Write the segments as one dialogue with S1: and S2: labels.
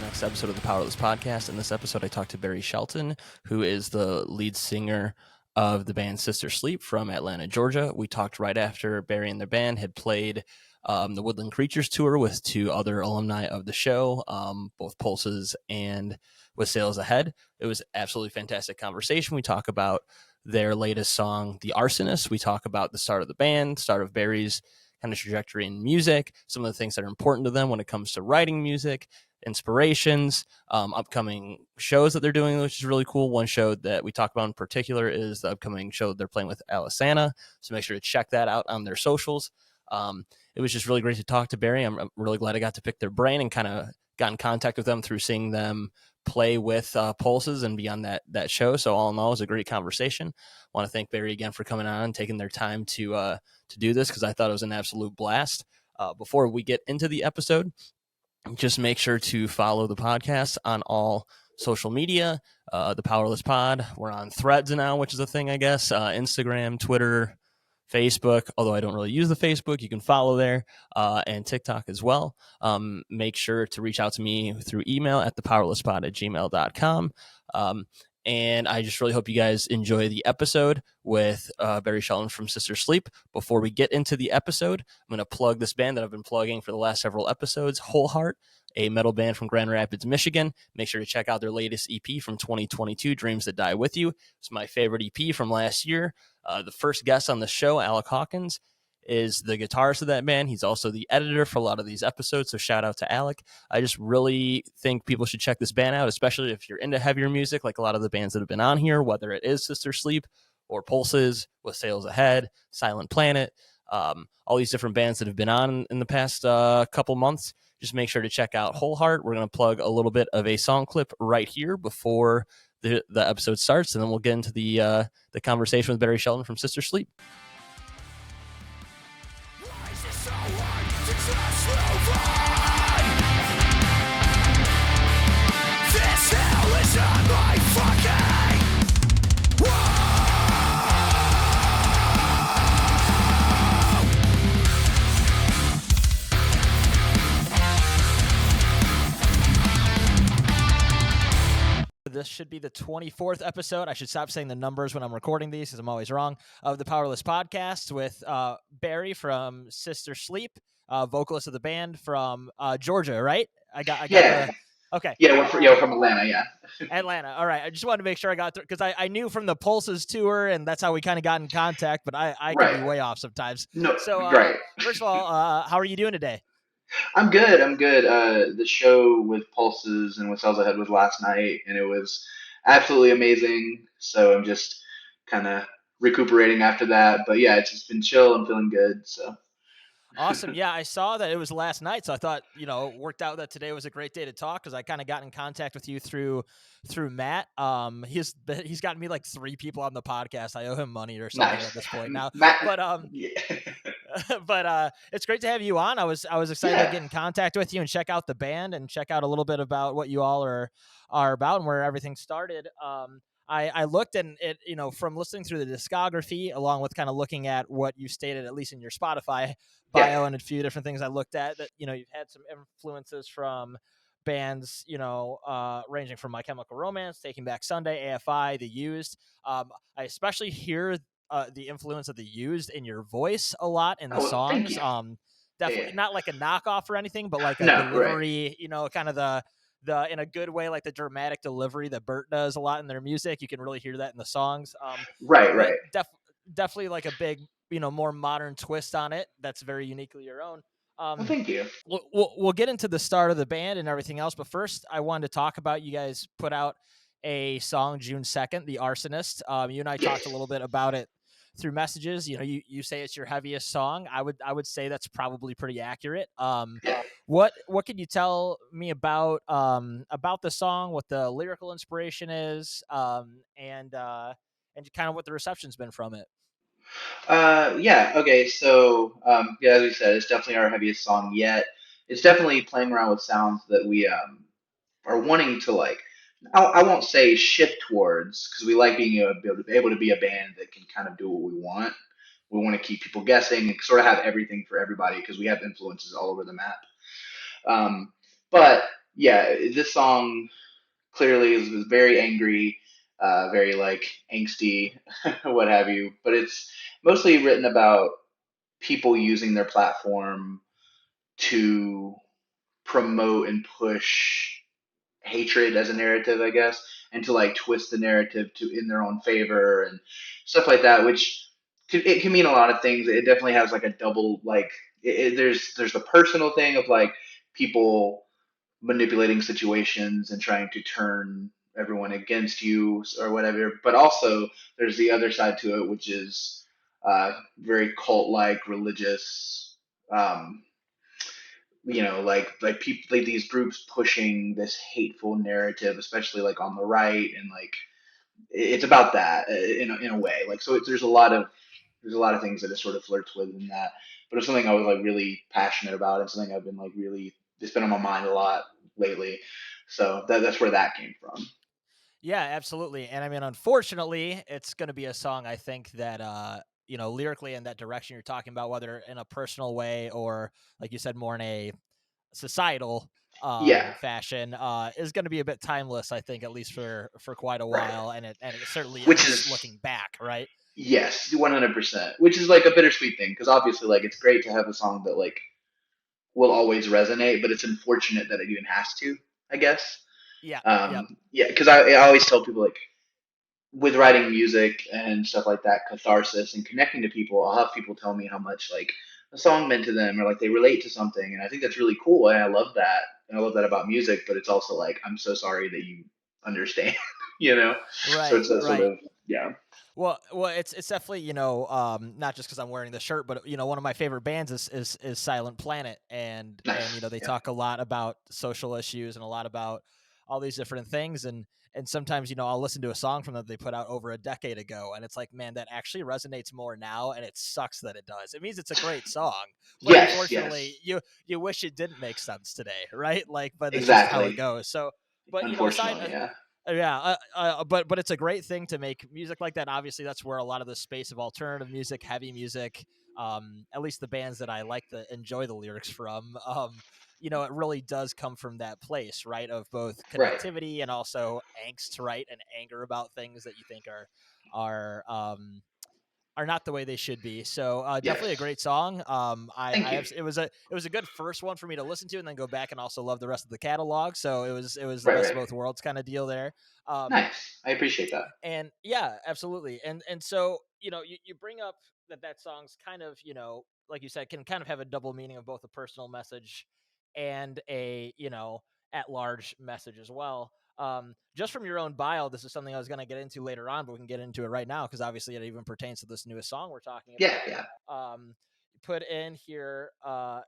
S1: next episode of the Powerless Podcast. In this episode, I talked to Barry Shelton, who is the lead singer of the band Sister Sleep from Atlanta, Georgia. We talked right after Barry and their band had played the Woodland Creatures tour with two other alumni of the show, both Pulses and With Sails Ahead. It was absolutely fantastic conversation. We talk about their latest song, The Arsonist. We talk about the start of the band, start of Barry's kind of trajectory in music, some of the things that are important to them when it comes to writing music, inspirations, upcoming shows that they're doing, which is really cool. One show that we talk about in particular is the upcoming show they're playing with Alisana, so make sure to check that out on their socials. It was just really great to talk to Barry. I'm really glad I got to pick their brain and kind of got in contact with them through seeing them play with Pulses and be on that show. So all in all, it was a great conversation. I want to thank Barry again for coming on and taking their time to do this, because I thought it was an absolute blast. Before we get into the episode, just make sure to follow the podcast on all social media, the Powerless Pod. We're on Threads now, which is a thing, I guess, Instagram, Twitter, Facebook, although I don't really use the Facebook. You can follow there, and TikTok as well. Make sure to reach out to me through email at thepowerlesspod@gmail.com. And I just really hope you guys enjoy the episode with Barry Shelton from Sister Sleep. Before we get into the episode, I'm going to plug this band that I've been plugging for the last several episodes, Whole Heart, a metal band from Grand Rapids, Michigan. Make sure to check out their latest EP from 2022, Dreams That Die With You. It's my favorite EP from last year. The first guest on the show, Alec Hawkins, is the guitarist of that band. He's also the editor for a lot of these episodes, so shout out to Alec. I just really think people should check this band out, especially if you're into heavier music, like a lot of the bands that have been on here, whether it is Sister Sleep or Pulses, With Sails Ahead, Silent Planet, all these different bands that have been on in the past couple months. Just make sure to check out Whole Heart. We're going to plug a little bit of a song clip right here before the episode starts, and then we'll get into the conversation with Barry Shelton from Sister Sleep. This should be the 24th episode. I should stop saying the numbers when I'm recording these because I'm always wrong. Of the Powerless Podcast with Barry from Sister Sleep, vocalist of the band from Georgia, right? I got okay.
S2: Yeah, we're from Atlanta, yeah.
S1: Atlanta. All right. I just wanted to make sure I got through, because I knew from the Pulses tour, and that's how we kind of got in contact, but I can be way off sometimes.
S2: No,
S1: so,
S2: right.
S1: First of all, how are you doing today?
S2: I'm good. The show with Pulses and With Sails Ahead was last night, and it was absolutely amazing. So I'm just kind of recuperating after that. But yeah, it's just been chill. I'm feeling good. So
S1: awesome. Yeah, I saw that it was last night, so I thought, it worked out that today was a great day to talk, because I kind of got in contact with you through Matt. He's gotten me like 3 people on the podcast. I owe him money or something at this point now.
S2: Matt,
S1: but
S2: yeah.
S1: but it's great to have you on. I was excited to get in contact with you and check out the band and check out a little bit about what you all are about and where everything started. I looked, and it, from listening through the discography, along with kind of looking at what you stated, at least in your Spotify bio, and a few different things I looked at, that, you've had some influences from bands, ranging from My Chemical Romance, Taking Back Sunday, AFI, The Used. I especially hear the influence of The Used in your voice a lot in the songs. Definitely not like a knockoff or anything, but like a delivery, right. Kind of the in a good way, like the dramatic delivery that Bert does a lot in their music. You can really hear that in the songs.
S2: Right.
S1: Definitely like a big, more modern twist on it that's very uniquely your own.
S2: Well, thank you.
S1: We'll get into the start of the band and everything else, but first I wanted to talk about, you guys put out a song June 2nd, The Arsonist. You and I talked a little bit about it through messages. You say it's your heaviest song. I would say that's probably pretty accurate. What can you tell me about the song, what the lyrical inspiration is, and kind of what the reception's been from it?
S2: Okay. So, as we said, it's definitely our heaviest song yet. It's definitely playing around with sounds that we are wanting to, like, I won't say shift towards, because we like being able to be a band that can kind of do what we want. We want to keep people guessing and sort of have everything for everybody, because we have influences all over the map. But yeah, this song clearly is very angry, very like angsty, what have you. But it's mostly written about people using their platform to promote and push hatred as a narrative, I guess, and to like twist the narrative to in their own favor and stuff like that, which it can mean a lot of things. It definitely has like a double like there's the personal thing of like people manipulating situations and trying to turn everyone against you or whatever, but also there's the other side to it, which is very cult like religious. Um, like people like these groups pushing this hateful narrative, especially like on the right, and like it's about that in a way. Like so, there's a lot of things that it sort of flirts with in that. But it's something I was like really passionate about, and something I've been like really it's been on my mind a lot lately. So that's where that came from.
S3: Yeah, absolutely. And I mean, unfortunately, it's going to be a song I think that lyrically in that direction you're talking about, whether in a personal way or like you said, more in a societal
S2: Yeah,
S3: fashion, is going to be a bit timeless, I think, at least for quite a
S2: right.
S3: while, and it certainly
S2: Which
S3: is
S2: is
S3: looking back, right?
S2: yes, 100%. Which is like a bittersweet thing because obviously like it's great to have a song that like will always resonate, but it's unfortunate that it even has to, I guess.
S3: Yeah, yep.
S2: Yeah, because I always tell people like with writing music and stuff like that, catharsis and connecting to people, I'll have people tell me how much like a song meant to them or like they relate to something, and I think that's really cool, and I love that, and I love that about music. But it's also like I'm so sorry that you understand, you know. So
S3: Right,
S2: it's that sort
S3: right.
S2: of yeah,
S3: Well, it's definitely not just because I'm wearing the shirt, but one of my favorite bands is Silent Planet, and
S2: nice,
S3: they
S2: yeah,
S3: talk a lot about social issues and a lot about all these different things, and sometimes I'll listen to a song from them they put out over a decade ago, and it's like, man, that actually resonates more now, and it sucks that it does. It means it's a great song, but
S2: yes, yes,
S3: unfortunately, you wish it didn't make sense today, right? Like, but it's just how it
S2: exactly.
S3: goes. So, but aside.
S2: Unfortunately, yeah,
S3: Yeah, but it's a great thing to make music like that. Obviously, that's where a lot of the space of alternative music, heavy music, at least the bands that I like to enjoy the lyrics from, it really does come from that place, right? Of both
S2: right,
S3: connectivity and also angst, right, and anger about things that you think are not the way they should be. So definitely a
S2: yes,
S3: great song.
S2: thank you,
S3: It was a good first one for me to listen to and then go back and also love the rest of the catalog. So it was the
S2: right,
S3: best
S2: right,
S3: of both worlds kind of deal there. Um,
S2: nice. I appreciate that.
S3: and yeah, absolutely. And so you bring up that song's kind of like you said can kind of have a double meaning of both a personal message and a at large message as well. Just from your own bio, this is something I was going to get into later on, but we can get into it right now because obviously it even pertains to this newest song we're talking
S2: Yeah,
S3: about.
S2: yeah,
S3: You put in here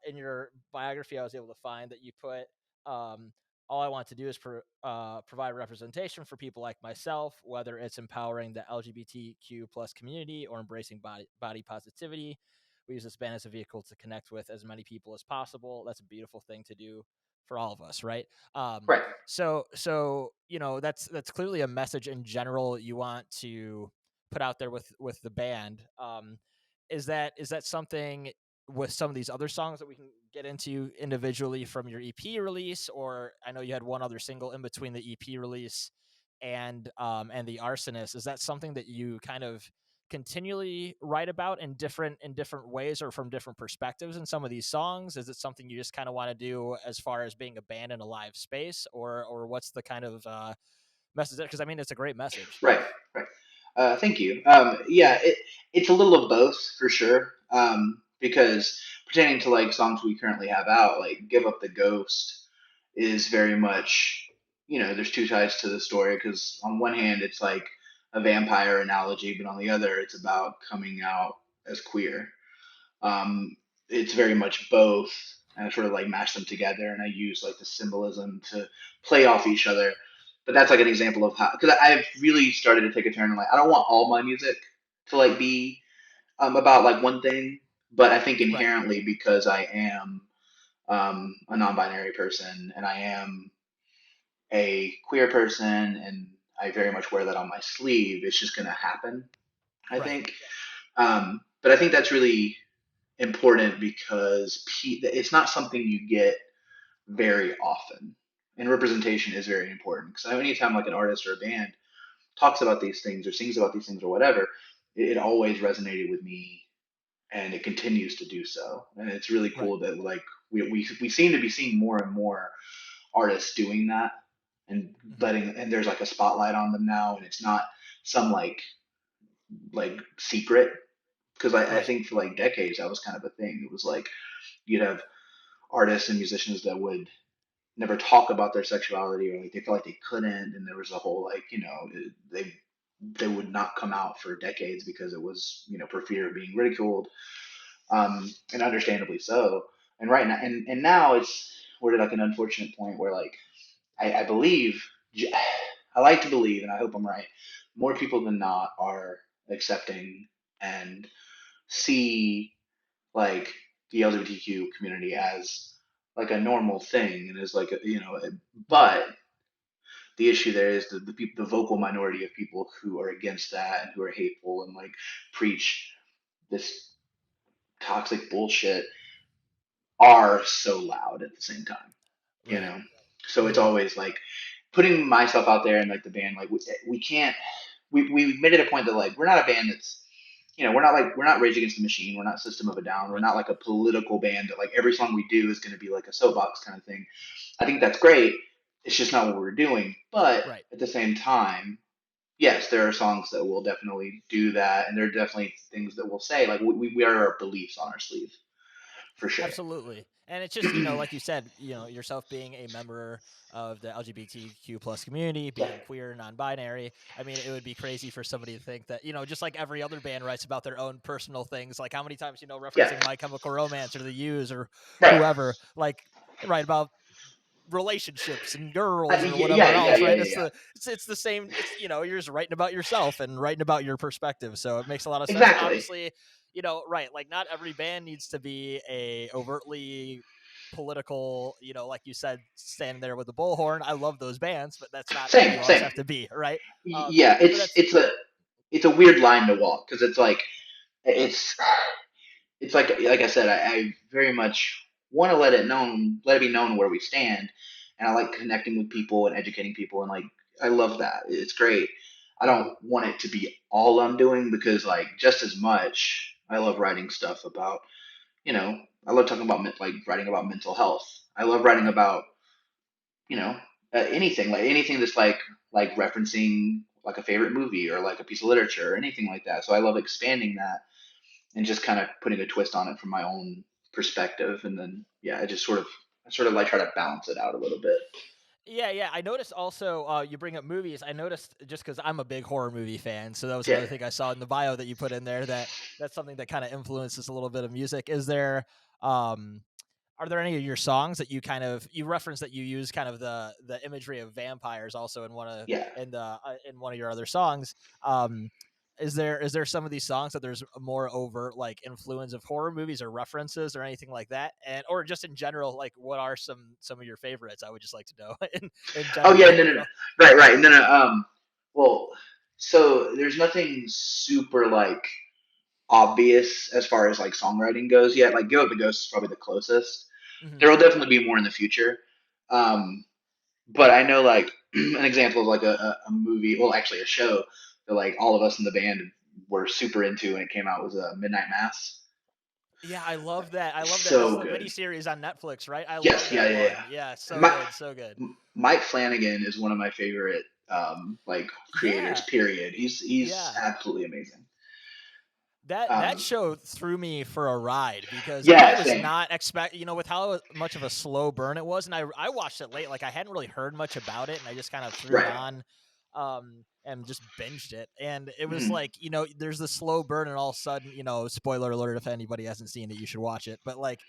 S3: in your biography, I was able to find that you put um, all I want to do is provide representation for people like myself, whether it's empowering the LGBTQ plus community or embracing body positivity. We use this band as a vehicle to connect with as many people as possible. That's a beautiful thing to do for all of us, right? Um,
S2: right.
S3: so that's clearly a message in general you want to put out there with the band. Is that something with some of these other songs that we can get into individually from your EP release, or I know you had one other single in between the EP release and the Arsonist. Is that something that you kind of continually write about in different ways or from different perspectives in some of these songs? Is it something you just kind of want to do as far as being a band in a live space, or what's the kind of message? Because I mean, it's a great message.
S2: Right, right. Thank you. Yeah, it's a little of both for sure. Because pertaining to like songs we currently have out, like "Give Up the Ghost" is very much, there's two sides to the story. Because on one hand, it's like a vampire analogy, but on the other, it's about coming out as queer. Um, it's very much both, and I sort of like mash them together, and I use like the symbolism to play off each other. But that's like an example of how, because I've really started to take a turn. Like, I don't want all my music to like be about like one thing, but I think
S3: Right,
S2: inherently because I am a non-binary person and I am a queer person, and I very much wear that on my sleeve. It's just going to happen, I
S3: right,
S2: think. But I think that's really important because it's not something you get very often. and representation is very important because anytime like an artist or a band talks about these things or sings about these things or whatever, it always resonated with me, and it continues to do so. And it's really
S3: Right.
S2: cool that like we seem to be seeing more and more artists doing that, and
S3: Hmm.
S2: letting, and there's like a spotlight on them now, and it's not some like secret, because I
S3: Right.
S2: think for like decades that was kind of a thing. It was like you'd have artists and musicians that would never talk about their sexuality, or like they felt like they couldn't, and there was a whole like they would not come out for decades because it was for fear of being ridiculed, and understandably so. And right now, and now we're at like an unfortunate point where like I believe, I like to believe, and I hope I'm right, more people than not are accepting and see like the LGBTQ community as like a normal thing, and as like
S3: Hmm.
S2: but the issue there is the vocal minority of people who are against that and who are hateful and like preach this toxic bullshit are so loud at the same time, you
S3: Right.
S2: know. So it's
S3: Hmm.
S2: always like putting myself out there, and like the band, like we can't, we made it a point that like we're not a band that's, we're not Rage Against the Machine, we're not System of a Down, we're
S3: Right.
S2: not like a political band that like every song we do is going to be like a soapbox kind of thing. I think that's great. It's just not what we're doing. But
S3: Right.
S2: at the same time, yes, there are songs that will definitely do that, and there are definitely things that will say like we wear our beliefs on our sleeve for sure.
S3: Absolutely. And it's just, like you said, yourself being a member of the LGBTQ plus community,
S2: Yeah,
S3: being queer, non-binary. I mean, it would be crazy for somebody to think that, just like every other band writes about their own personal things, like how many times,
S2: yeah,
S3: referencing My Chemical Romance or the Used or
S2: right.
S3: whoever, like write about relationships and girls or
S2: Yeah,
S3: whatever
S2: yeah,
S3: else,
S2: yeah,
S3: right?
S2: yeah,
S3: It's
S2: yeah.
S3: it's the same. It's you're just writing about yourself and writing about your perspective, so it makes a lot of sense.
S2: Exactly.
S3: Obviously, right? Like not every band needs to be a overtly political, like you said, standing there with the bullhorn. I love those bands, but that's not who
S2: Same,
S3: you always
S2: same.
S3: have to be, right?
S2: Yeah,
S3: But
S2: it's
S3: that's
S2: it's a it's a weird line to walk because it's like it's it's like I said, I very much want to let it be known where we stand, and I like connecting with people and educating people, and like I love that. It's great. I
S3: mhm,
S2: don't want it to be all I'm doing because like just as much I love writing stuff about, I love talking about like writing about mental health. I love writing
S3: right.
S2: about, you know, anything, like anything that's like referencing like a favorite movie or like a piece of literature or anything like that. So I love expanding that and just kind of putting a twist on it from my own perspective. And then yeah, I sort of like try to balance it out a little bit.
S3: Yeah, yeah. I noticed also you bring up movies. I noticed just because I'm a big horror movie fan, so that was
S2: Yeah,
S3: another thing I saw in the bio that you put in there that that's something that kind of influences a little bit of music. Is there um are there any of your songs that you reference that you use kind of the imagery of vampires also in
S2: yeah.
S3: in one of your other songs? Um, is there some of these songs that there's a more overt like influence of horror movies or references or anything like that, and or just in general, like what are some of your favorites? I would just like to know in
S2: Oh yeah,
S3: general.
S2: no, no, no. Right, right. No, no. Well, so there's nothing super like obvious as far as like songwriting goes yet. Like Go Up the Ghost is probably the closest.
S3: Hmm.
S2: There will definitely be more in the future. Um, but I know like an example of like a movie, well, actually a show that like all of us in the band were super into when it came out was Midnight Mass.
S3: Yeah, I love that. I love that. That's
S2: So
S3: the
S2: good.
S3: miniseries on Netflix, right? I love
S2: Yes, yeah,
S3: that
S2: yeah,
S3: one.
S2: yeah.
S3: Yeah, so
S2: My,
S3: good, so good.
S2: Mike Flanagan is one of my favorite like creators.
S3: Yeah,
S2: Period. He's
S3: yeah.
S2: absolutely amazing.
S3: That
S2: Um,
S3: show threw me for a ride because I
S2: yeah,
S3: was
S2: same.
S3: not expect with how much of a slow burn it was, and I watched it late, like I hadn't really heard much about it, and I just kind of threw it
S2: Right.
S3: on, and just binged it, and it was
S2: Mhm.
S3: like there's the slow burn, and all of a sudden spoiler alert if anybody hasn't seen it, you should watch it, but like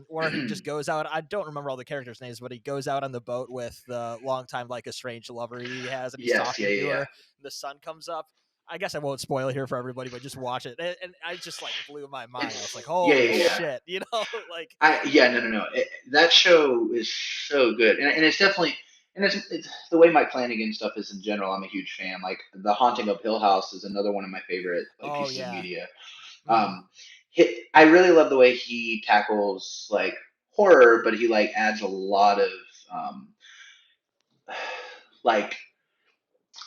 S3: where he just goes out. I don't remember all the characters' names, but he goes out on the boat with the longtime like estranged lover he has, and he's
S2: Yes, yeah,
S3: talking to
S2: yeah,
S3: her.
S2: yeah.
S3: And the sun comes up. I guess I won't spoil it here for everybody, but just watch it. And I just like blew my mind. I was like,
S2: It's yeah,
S3: holy
S2: yeah, yeah.
S3: shit, like
S2: Yeah, no, no, no. That show is so good, and it's definitely, and it's the way Mike Flanagan stuff is in general. I'm a huge fan. Like The Haunting of Hill House is another one of my favorite like
S3: oh
S2: pieces of
S3: yeah.
S2: media.
S3: Hmm.
S2: I really love the way he tackles like horror, but he like adds a lot of um, like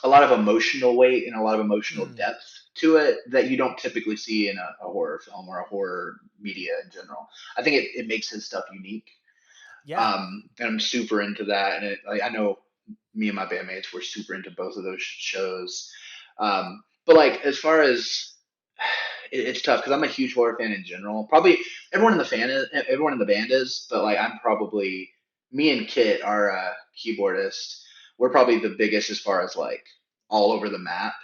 S2: a lot of emotional weight and a lot of emotional
S3: Mhm.
S2: depth to it that you don't typically see in a horror film or a horror media in general. I think it makes his stuff unique.
S3: Yeah.
S2: And I'm super into that. And like, I know me and my bandmates were super into both of those shows. But like as far as it's tough because I'm a huge horror fan in general. Probably everyone in the band is, but like I'm probably me and Kit, our keyboardist, we're probably the biggest as far as like all over the map,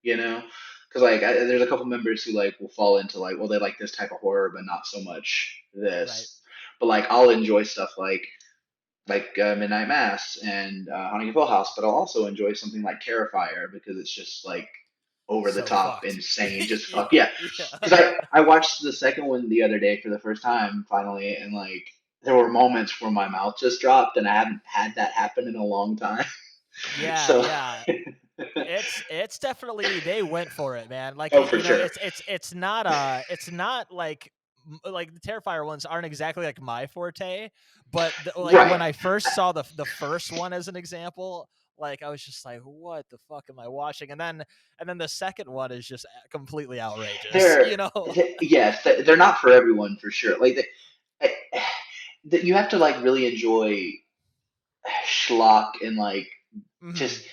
S2: you know. Because like there's a couple members who like will fall into like, well, they like this type of horror, but not so much
S3: Right.
S2: this. But like I'll enjoy stuff like Midnight Mass and Haunting of Hill House, but I'll also enjoy something like Terrifier because it's just like over the
S3: So
S2: top,
S3: fucked.
S2: insane, just
S3: Yeah.
S2: fuck yeah.
S3: Yeah.
S2: Because I watched the second one the other day for the first time finally, and like there were moments where my mouth just dropped, and I haven't had that happen in a long time.
S3: Yeah,
S2: So,
S3: yeah. It's definitely they went for it, man. Like
S2: oh, for
S3: you know,
S2: sure,
S3: it's not like like the Terrifier ones aren't exactly like my forte, but like
S2: right.
S3: when I first saw the first one as an example, like I was just like, what the fuck am I watching? And then the second one is just completely outrageous,
S2: They're,
S3: you know?
S2: yes, they're not for everyone for sure. Like you have to like really enjoy schlock and like
S3: Mhm.
S2: just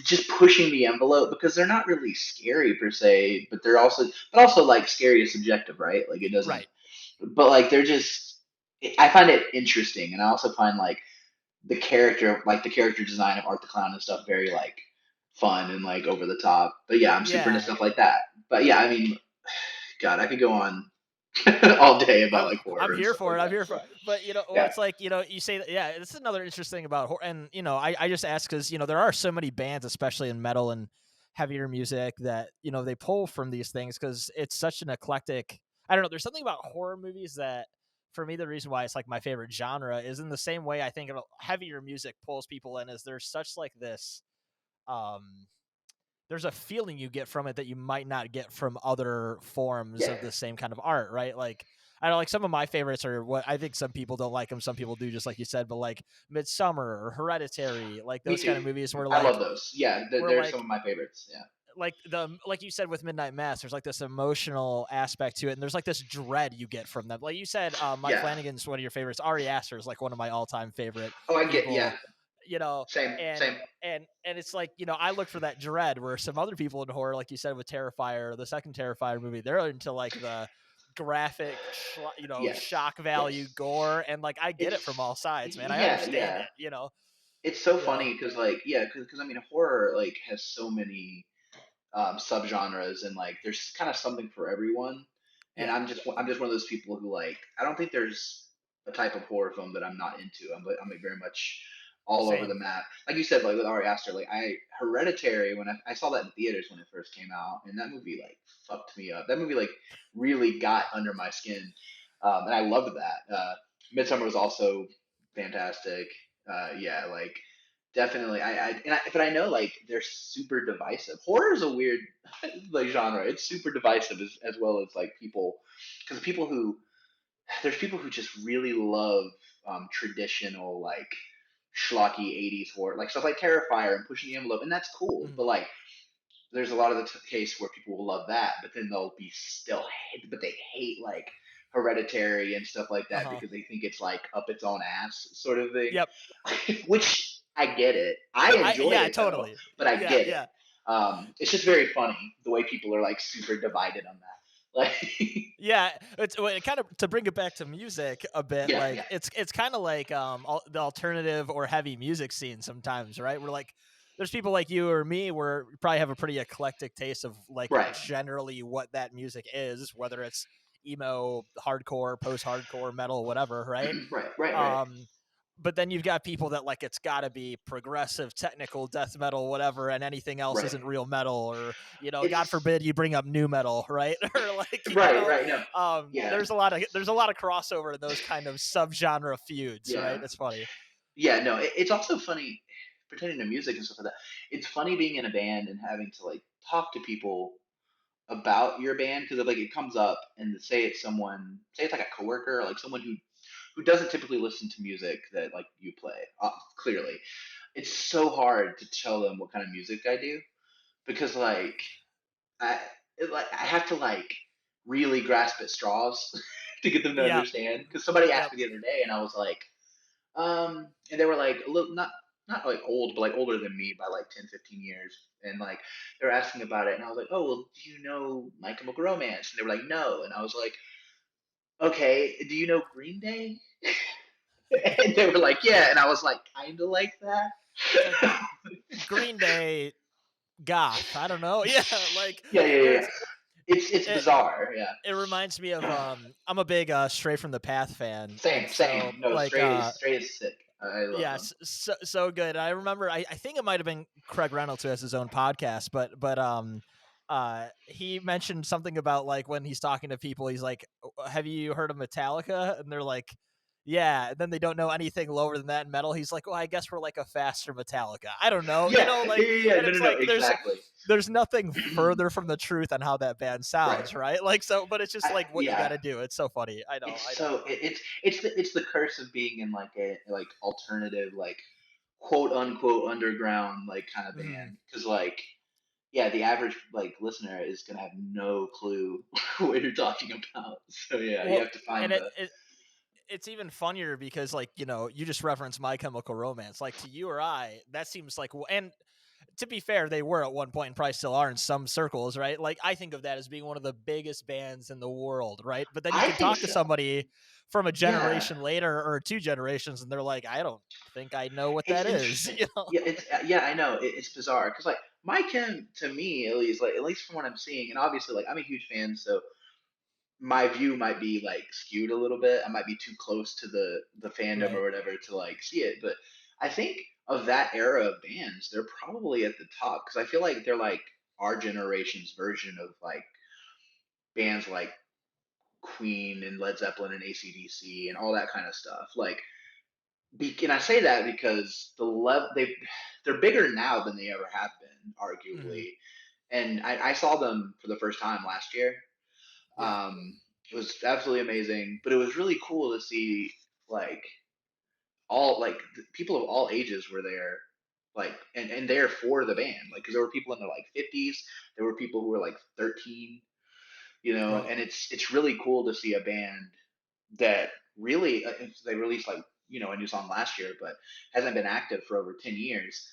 S2: just pushing the envelope because they're not really scary per se, but also like scary is subjective, right? Like it doesn't,
S3: Right.
S2: but like they're just I find it interesting, and I also find like the character design of Art the Clown and stuff very like fun and like over the top. But yeah, I'm super into
S3: Yeah.
S2: stuff like that. But yeah, I mean, God, I could go on all day about
S3: I'm
S2: like
S3: I'm
S2: horror and
S3: here
S2: stuff
S3: for
S2: like
S3: it. I'm
S2: that.
S3: here
S2: So
S3: for. But well,
S2: yeah,
S3: it's like you say that. Yeah, this is another interesting about horror. And I just ask because there are so many bands, especially in metal and heavier music, that they pull from these things because it's such an eclectic. I don't know. There's something about horror movies that, for me, the reason why it's like my favorite genre is in the same way I think heavier music pulls people in. Is there's such like this um there's a feeling you get from it that you might not get from other forms
S2: yeah,
S3: of the same kind of art, right? Like I know, like some of my favorites are what I think some people don't like them, some people do, just like you said. But like Midsummer or Hereditary, like
S2: me
S3: those kind
S2: too.
S3: of movies where
S2: I love those. Yeah,
S3: where
S2: they're some
S3: like
S2: of my favorites. Yeah,
S3: like you said with Midnight Mass, there's like this emotional aspect to it, and there's like this dread you get from them. Like you said, Mike
S2: yeah.
S3: Flanagan's one of your favorites. Ari Aster is like one of my all-time favorite
S2: Oh, I get yeah.
S3: people. You know,
S2: Same,
S3: and
S2: same.
S3: it's like I look for that dread where some other people in horror, like you said with Terrifier, the second Terrifier movie, they're into like the graphic,
S2: Yes,
S3: shock value,
S2: yes.
S3: gore, and like I get it from
S2: It's
S3: all sides, man. I
S2: yeah,
S3: understand
S2: yeah.
S3: it.
S2: It's so
S3: You know,
S2: funny because like yeah, because I mean horror like has so many subgenres and like there's kind of something for everyone. And
S3: yeah,
S2: I'm just one of those people who like I don't think there's a type of horror film that I'm not into. I'm like very much all over the
S3: same.
S2: map. Like you said, like with Ari Aster, like Hereditary when I saw that in theaters when it first came out, and that movie like fucked me up. That movie like really got under my skin, and I loved that. Midsummer was also fantastic. Yeah, like definitely. But I know like they're super divisive. Horror is a weird like genre. It's super divisive as well as like people, because there's people who just really love traditional like schlocky 80s horror, like stuff like Terrifier and Pushing the Envelope, and that's cool.
S3: Mhm.
S2: But like there's a lot of the case where people will love that, but then they'll be still hate, but they hate like Hereditary and stuff like
S3: Uh
S2: that
S3: huh.
S2: because they think it's like up its own ass sort of thing.
S3: Yep.
S2: Which I get it. I enjoy
S3: Yeah,
S2: it though,
S3: totally.
S2: but I
S3: Yeah,
S2: get it.
S3: yeah.
S2: It's just very funny the way people are like super divided on that. Like,
S3: Yeah, it kind of to bring it back to music a bit.
S2: yeah,
S3: Like
S2: yeah,
S3: it's kind of like the alternative or heavy music scene sometimes, right? We're like, there's people like you or me where we probably have a pretty eclectic taste of like
S2: right,
S3: generally what that music is, whether it's emo, hardcore, post-hardcore, metal, whatever, right?
S2: right, right, right,
S3: Um, but then you've got people that like it's got to be progressive, technical, death metal, whatever, and anything else
S2: right.
S3: isn't real metal, or God
S2: It's
S3: forbid you bring up new metal, right? Or like
S2: right, right. No, yeah,
S3: there's a lot of crossover in those kind of subgenre feuds, right?
S2: yeah.
S3: It's funny.
S2: Yeah, no, it's also funny pertaining to music and stuff like that. It's funny being in a band and having to like talk to people about your band because like it comes up and say it's like a coworker or like someone who doesn't typically listen to music that like you play, clearly. it's so hard to tell them what kind of music I do because like I I have to like really grasp at straws to get them to
S3: Yeah.
S2: understand. Because somebody asked
S3: Yep.
S2: me the other day, and I was like, and they were like a little not like old, but like older than me by like 10, 15 years, and like they were asking about it, and I was like, oh well, do you know My Chemical Romance? And they were like, no, and I was like, okay, do you know Green Day? And they were like, yeah, and I was like, kind of like that.
S3: It's like Green Day goth. I don't know. Yeah, like
S2: Yeah, yeah, yeah.
S3: it's
S2: It's
S3: it,
S2: bizarre. Yeah.
S3: it reminds me of I'm a big Stray from the Path fan, and
S2: Same,
S3: so
S2: same. No,
S3: like
S2: Stray is sick. I love them.
S3: yes, so good. I remember I think it might have been Craig Reynolds who has his own podcast, but he mentioned something about like when he's talking to people, he's like, have you heard of Metallica? And they're like, yeah, and then they don't know anything lower than that in metal. He's like, well, I guess we're like a faster Metallica. I don't know,
S2: Yeah, yeah,
S3: like,
S2: yeah, yeah.
S3: and
S2: No,
S3: it's
S2: no, no.
S3: like
S2: Exactly.
S3: there's nothing further from the truth on how that band
S2: Right.
S3: sounds, right? Like so, but it's just like what you got
S2: Yeah.
S3: to do. It's so funny. I know,
S2: It's
S3: I know.
S2: so it's the curse of being in like a like alternative like quote unquote underground like kind of
S3: Mhm.
S2: band because like yeah the average like listener is gonna have no clue what you're talking about. So yeah, you
S3: Well,
S2: have to find
S3: and
S2: the
S3: it's even funnier because like you just referenced My Chemical Romance, like to you or I that seems like and to be fair they were at one point and probably still are in some circles, right? Like I think of that as being one of the biggest bands in the world, right? But then you
S2: I
S3: can
S2: think
S3: talk to
S2: so.
S3: somebody from a
S2: Yeah.
S3: generation later or two generations and they're like, I don't think I know what
S2: It's
S3: that is.
S2: interesting. Yeah, it's yeah, I know. It's bizarre because like my Chem to me at least like at least from what I'm seeing, and obviously like I'm a huge fan, so my view might be like skewed a little bit. I might be too close to the fandom or
S3: Right.
S2: whatever to like see it, but I think of that era of bands, they're probably at the top because I feel like they're like our generation's version of like bands like Queen and Led Zeppelin and AC/DC and all that kind of stuff. Like, and I say that because they're bigger now than they ever have been,
S3: Mhm.
S2: arguably. And I saw them for the first time last year.
S3: Yeah.
S2: It was absolutely amazing, but it was really cool to see like all like people of all ages were there, like and there for the band, like because there were people in their like 50s, there were people who were like 13,
S3: Right.
S2: and it's really cool to see a band that really they released like a new song last year, but hasn't been active for over 10 years.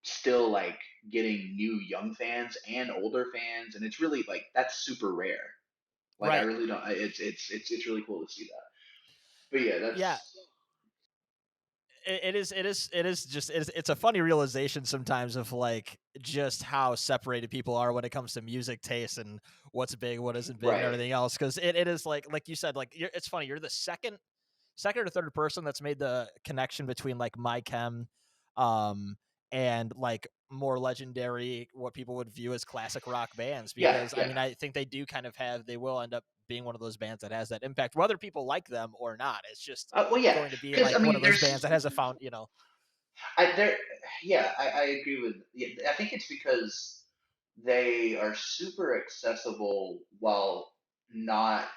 S2: Still like getting new young fans and older fans, and it's really like that's super rare. Like I
S3: Right.
S2: really don't. It's really cool to see that. But yeah,
S3: Yeah.
S2: that's
S3: It is just it's a funny realization sometimes of like just how separated people are when it comes to music taste and what's big, what isn't big, and
S2: right.
S3: everything else. Because it is like you said, like it's funny. You're the second or third person that's made the connection between like My Chem, um, and like more legendary what people would view as classic rock bands.
S2: Yeah,
S3: Because I
S2: yeah.
S3: mean, I think they do kind of have they will end up being one of those bands that has that impact, whether people like them or not. It's just
S2: Well, yeah,
S3: going to be
S2: because I
S3: like one
S2: mean,
S3: of those bands that has a found.
S2: there, yeah, I agree with. Yeah, I think it's because they are super accessible not,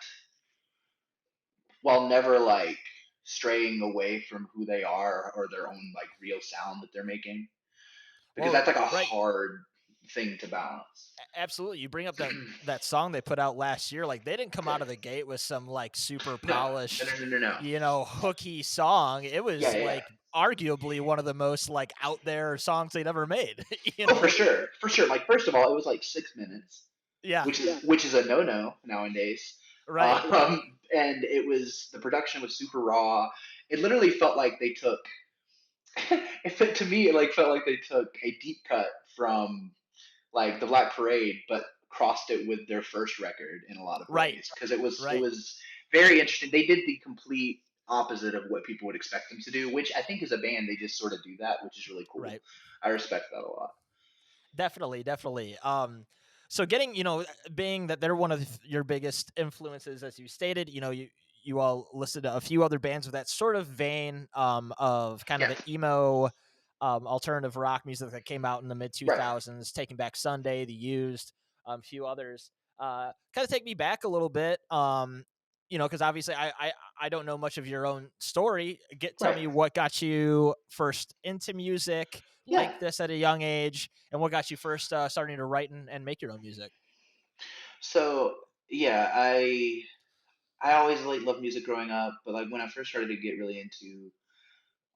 S2: while never like straying away from who they are or their own like real sound that they're making, because
S3: Well,
S2: that's like a
S3: right.
S2: hard thing to balance.
S3: Absolutely. You bring up that song they put out last year. Like they didn't come out of the gate with some like super
S2: No, no,
S3: polished,
S2: no, no, no, no.
S3: hooky song. It
S2: Yeah,
S3: was
S2: yeah, yeah.
S3: like arguably one of the most like out there songs they'd ever made. you
S2: Oh, for
S3: know?
S2: sure, for sure. Like first of all, it was like 6 minutes,
S3: Yeah.
S2: which is a no no nowadays.
S3: Right. Right.
S2: And it was the production was super raw. It literally felt like they took. To me, it like felt like they took a deep cut from like the Black Parade, but crossed it with their first record in a lot of
S3: Right.
S2: ways because it
S3: Right.
S2: was very interesting. They did the complete opposite of what people would expect them to do, which I think as a band they just sort of do that, which is really cool.
S3: Right.
S2: I respect that a lot.
S3: Definitely. Definitely. So getting, being that they're one of your biggest influences, as you stated, you all listed a few other bands of that sort of vein, of kind of
S2: Yeah,
S3: the emo, alternative rock music that came out in the mid
S2: right.
S3: 2000s, Taking Back Sunday, The Used, a few others. Kind of take me back a little bit. because obviously I don't know much of your own story. Tell
S2: Right.
S3: me what got you first into music
S2: Yeah.
S3: like this at a young age, and what got you first starting to write and make your own music.
S2: So yeah, I always like loved music growing up, but like when I first started to get really into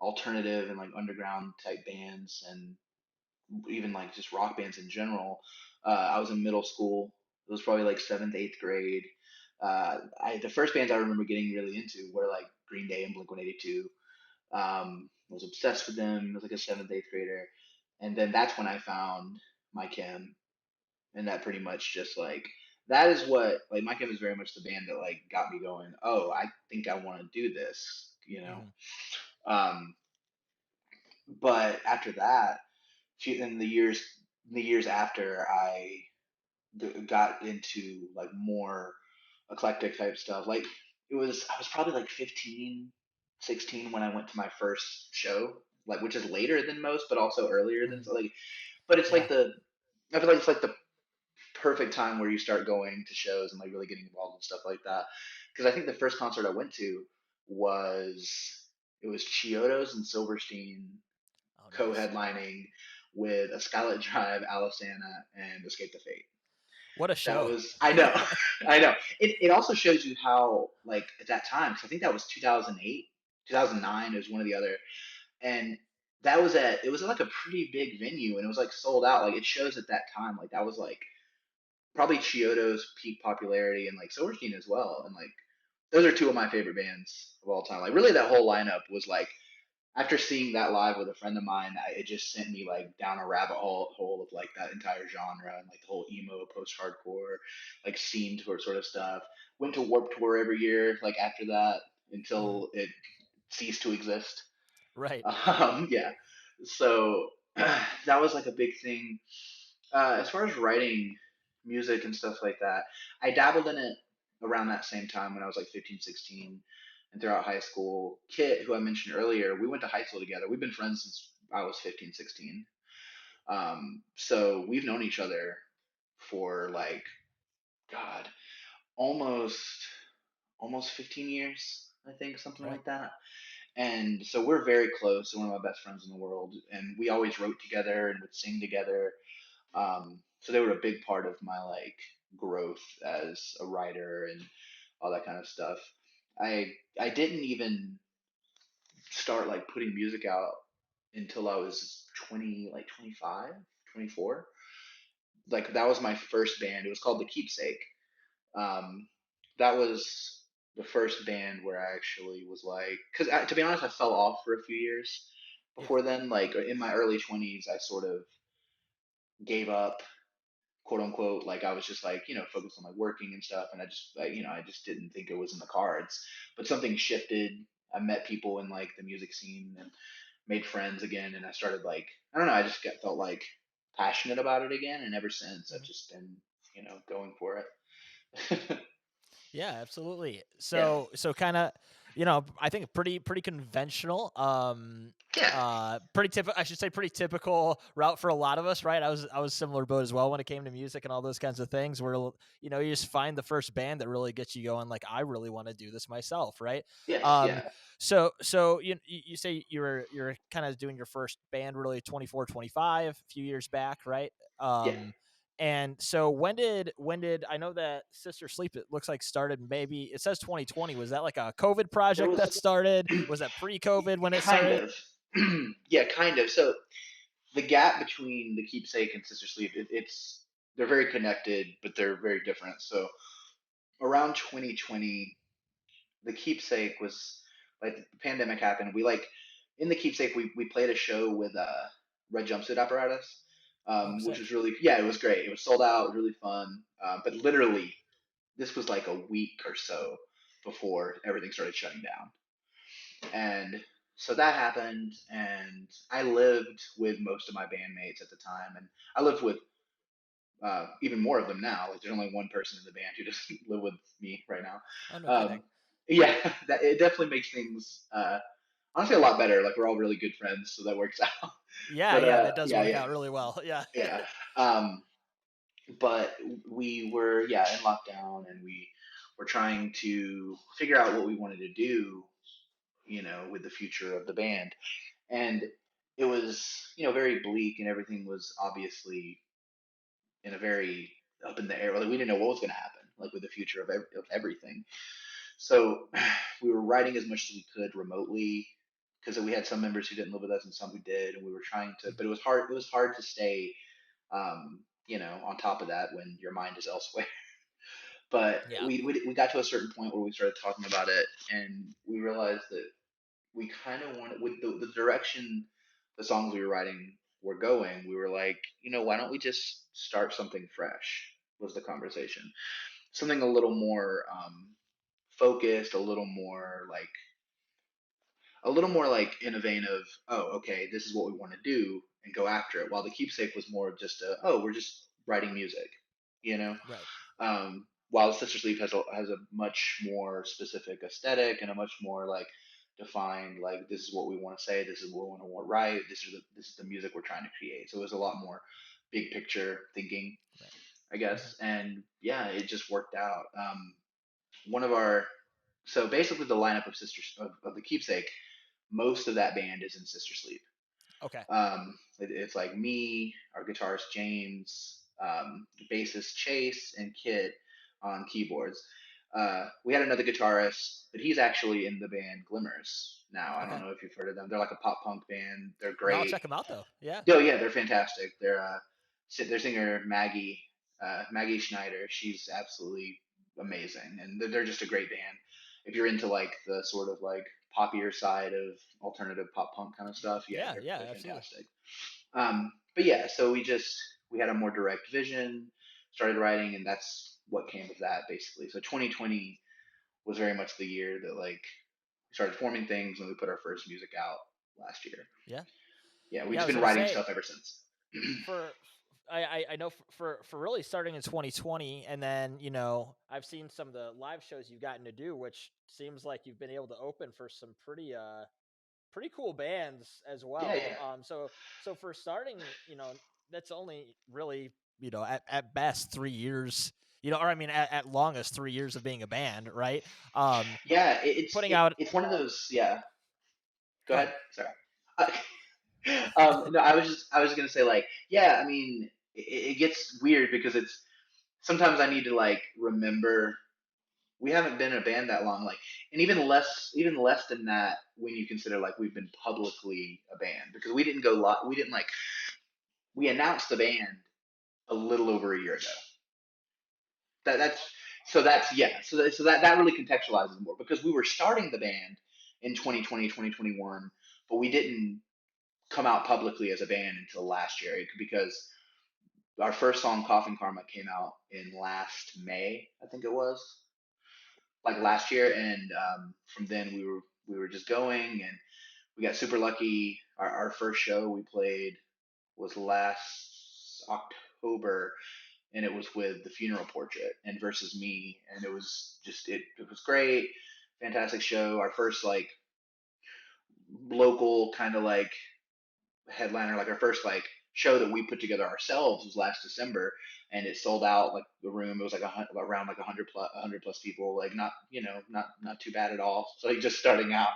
S2: alternative and like underground type bands and even like just rock bands in general, I was in middle school. It was probably like seventh, eighth grade. The first bands I remember getting really into were like Green Day and Blink 182. I was obsessed with them. I was like a seventh, eighth grader, and then that's when I found My Chem, and that pretty much just like that is what like My Chem is very much the band that like got me going. Oh, I think I want to do this, you know.
S3: Hmm.
S2: Um, but after that, in the years after, I got into like more eclectic type stuff. Like I was probably like 15, 16 when I went to my first show, like which is later than most, but also earlier than
S3: Hmm.
S2: so like. But it's
S3: Yeah.
S2: like I feel like it's like the perfect time where you start going to shows and like really getting involved and stuff like that. Because I think the first concert I went to was it was Chiodos and Silverstein
S3: Oh, nice.
S2: co-headlining with a Skylit Drive, Alisana, and Escape the Fate.
S3: What a
S2: That
S3: show.
S2: was I know, I know. It also shows you how like at that time, because I think that was 2008, 2009 is one or the other, and that was at it was like a pretty big venue and it was like sold out. Like it shows at that time like that was like probably Chiodo's peak popularity and like Silverstein as well. And like those are two of my favorite bands of all time. Like really that whole lineup was like after seeing that live with a friend of mine, it just sent me like down a rabbit hole of like that entire genre and like the whole emo, post hardcore, like scene tour sort of stuff. Went to Warped Tour every year, like after that
S3: Hmm.
S2: until it ceased to exist.
S3: Right.
S2: Yeah, so that was like a big thing. As far as writing music and stuff like that, I dabbled in it around that same time when I was like 15, 16, and throughout high school. Kit, who I mentioned earlier, we went to high school together. We've been friends since I was 15, 16. So we've known each other for like, God, almost almost 15 years, I think, something
S3: Right.
S2: like that. And so we're very close, one of my best friends in the world, and we always wrote together and would sing together. So they were a big part of my like growth as a writer and all that kind of stuff. I didn't even start like putting music out until I was 20, like 25, 24. Like that was my first band. It was called The Keepsake. Um, that was the first band where I actually was like, because to be honest, I fell off for a few years
S3: Yeah.
S2: before then. Like in my early 20s, I sort of gave up quote unquote like I was just like focused on like working and stuff and I just didn't think it was in the cards, but something shifted. I met people in like the music scene and made friends again, and I started like I don't know, I just felt like passionate about it again, and ever since I've
S3: Mhm.
S2: just been going for it.
S3: Yeah, absolutely.
S2: Yeah,
S3: So kind of, I think pretty conventional.
S2: yeah,
S3: Pretty typical. I should say pretty typical route for a lot of us, right? I was similar boat as well when it came to music and all those kinds of things. Where you just find the first band that really gets you going. Like I really want to do this myself, right?
S2: yes,
S3: Um,
S2: yeah,
S3: so you say you're kind of doing your first band really 24, 25, a few years back, right?
S2: yeah.
S3: And so when did I know that Sister Sleep it looks like started maybe it says 2020. Was that like a COVID
S2: It
S3: project that
S2: was
S3: started? Was that pre-COVID when it
S2: kind
S3: started?
S2: of, yeah, kind of. So the gap between the Keepsake and Sister Sleep, it's they're very connected, but they're very different. So around 2020, the Keepsake was like the pandemic happened. We like in the Keepsake we played a show with Red Jumpsuit Apparatus,
S3: Oh,
S2: which
S3: sick.
S2: was really yeah, it was great. It was sold out, it was really fun. But literally, this was like a week or so before everything started shutting down, and so that happened. And I lived with most of my bandmates at the time, and I lived with even more of them now. Like there's only one person in the band who doesn't live with me right now.
S3: Oh, no kidding.
S2: Yeah, that it definitely makes things honestly a lot better. Like we're all really good friends, so that works out.
S3: Yeah,
S2: But
S3: yeah, that does
S2: yeah,
S3: work
S2: yeah,
S3: out really well. Yeah.
S2: yeah. Um, but we were in lockdown, and we were trying to figure out what we wanted to do, with the future of the band. And it was, very bleak, and everything was obviously in a very up in the air. Like, we didn't know what was going to happen, like with the future of everything. So we were writing as much as we could remotely because we had some members who didn't live with us and some who did, and we were trying to. But it was hard. It was hard to stay, on top of that when your mind is elsewhere. But
S3: Yeah.
S2: we got to a certain point where we started talking about it, and we realized that we kind of wanted, with the direction the songs we were writing were going. We were like, why don't we just start something fresh? Was the conversation something a little more focused, a little more like in a vein of, oh, okay, this is what we want to do and go after it. While the keepsake was more of just we're just writing music, you know.
S3: Right.
S2: While Sister Sleep has a much more specific aesthetic and a much more like defined, like, this is what we want to say, this is what we want to write, this is the music we're trying to create. So it was a lot more big picture thinking,
S3: Right.
S2: I
S3: Mm-hmm.
S2: guess. And yeah, it just worked out. One of our So basically the lineup of the keepsake, most of that band is in Sister Sleep.
S3: Okay.
S2: It's like me, our guitarist James, bassist Chase, and Kit on keyboards. We had another guitarist, but he's actually in the band Glimmers now. I don't
S3: Okay.
S2: know if you've heard of them. They're like a pop punk band. They're
S3: No, I'll
S2: great.
S3: check them out though. Yeah.
S2: Oh yeah, they're fantastic. Their singer Maggie Schneider. She's absolutely amazing, and they're just a great band. If you're into like the sort of like poppier side of alternative pop punk kind of stuff, yeah,
S3: Yeah.
S2: they're
S3: Yeah.
S2: they're
S3: Absolutely.
S2: fantastic. But yeah, so we had a more direct vision, started writing, and that's what came of that basically. So 2020 was very much the year that like we started forming things, and we put our first music out last year.
S3: Yeah.
S2: Yeah, we've
S3: Yeah. I
S2: just
S3: was
S2: been
S3: gonna
S2: writing
S3: say
S2: stuff ever since.
S3: for I know for really starting in 2020, and then I've seen some of the live shows you've gotten to do, which seems like you've been able to open for some pretty cool bands as
S2: Yeah,
S3: well.
S2: yeah.
S3: So for starting, that's only really at best 3 years, or I mean at longest 3 years of being a band, right? Um,
S2: Yeah,
S3: putting out.
S2: it's one of those. Yeah, go
S3: Go ahead.
S2: ahead. Sorry. Uh, no, I was gonna say, like, yeah. I mean, it gets weird because it's sometimes I need to like remember we haven't been in a band that long, like, and even less than that when you consider like we've been publicly a band, because we didn't go lot we didn't like we announced the band a little over a year ago. That's yeah. So that really contextualizes more, because we were starting the band in 2020, 2021, but we didn't come out publicly as a band until last year, because our first song, Coffin Karma, came out in last May, I think it was, like last year. And from then we were just going, and we got super lucky. Our first show we played was last October, and it was with the Funeral Portrait and Versus Me, and it was great, fantastic show. Our first like local kind of like headliner, like our first like show that we put together ourselves, was last December, and it sold out like the room. It was like around like 100 plus people, like not too bad at all. So like just starting out.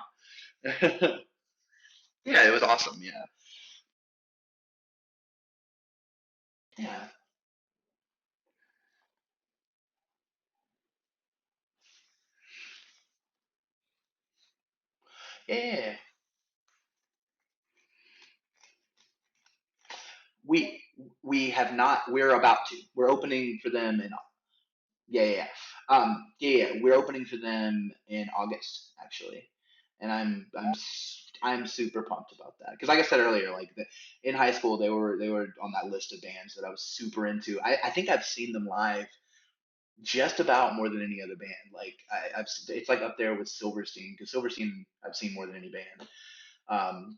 S2: Yeah, it was awesome. Yeah, yeah, yeah. We we have not. We're about to. We're opening for them in. Yeah, yeah, yeah. Yeah. We're opening for them in August, actually, and I'm super pumped about that, because, like I said earlier, like in high school they were on that list of bands that I was super into. I think I've seen them live just about more than any other band. Like it's like up there with Silverstein, because Silverstein I've seen more than any band.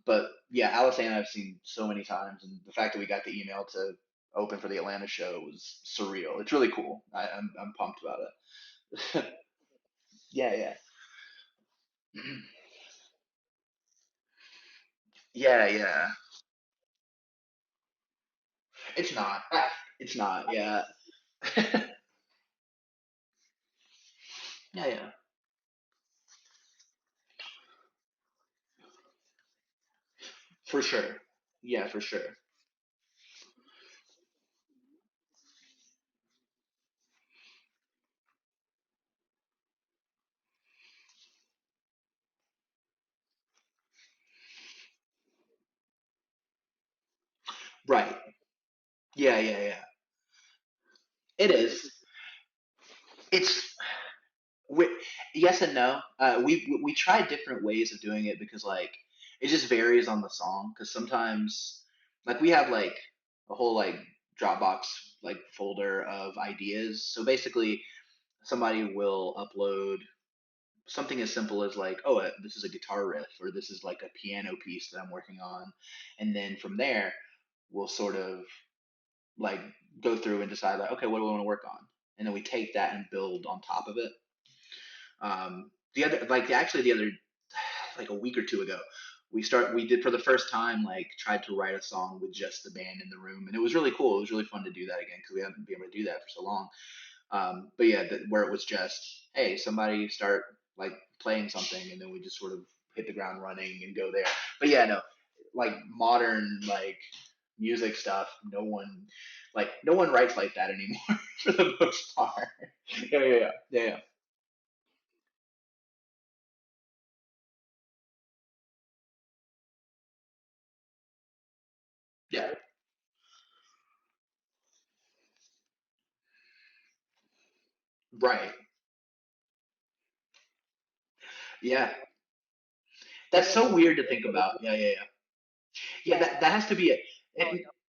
S2: But yeah, Alisana I've seen so many times, and the fact that we got the email to open for the Atlanta show was surreal. It's really cool. I'm pumped about it. Yeah, yeah, yeah, yeah. It's not. It's not. Yeah. Yeah, yeah, for sure. Yeah, for sure. Right. Yeah, yeah, yeah. It is. It's we, yes and no. We tried different ways of doing it because like it just varies on the song. Because sometimes like we have like a whole like Dropbox like folder of ideas. So basically, somebody will upload something as simple as like, oh, this is a guitar riff, or this is like a piano piece that I'm working on, and then from there we'll sort of like go through and decide like, okay, what do we want to work on, and then we take that and build on top of it. The other, like actually the other, like a week or two ago, we did for the first time like tried to write a song with just the band in the room, and it was really cool. It was really fun to do that again because we haven't been able to do that for so long. But yeah, where it was just, hey, somebody start like playing something, and then we just sort of hit the ground running and go there. But yeah, no, like modern like music stuff, no one writes like that anymore for the most part. Yeah, yeah, yeah, yeah, yeah. Right. Yeah. That's so weird to think about. Yeah, yeah, yeah. Yeah, that has to be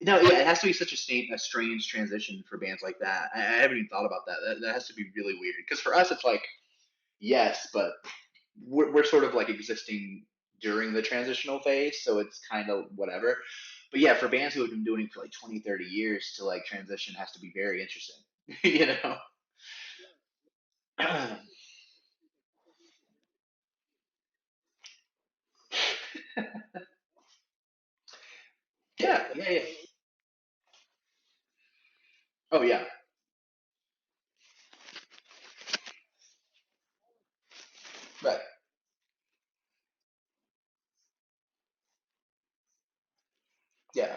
S2: no, yeah, it has to be such a strange transition for bands like that. I haven't even thought about that. That has to be really weird because for us it's like yes, but we're sort of like existing during the transitional phase, so it's kind of whatever. But yeah, for bands who have been doing it for like 20, 30 years to like transition has to be very interesting. you know? Yeah, yeah, yeah. Oh yeah. Right. Yeah.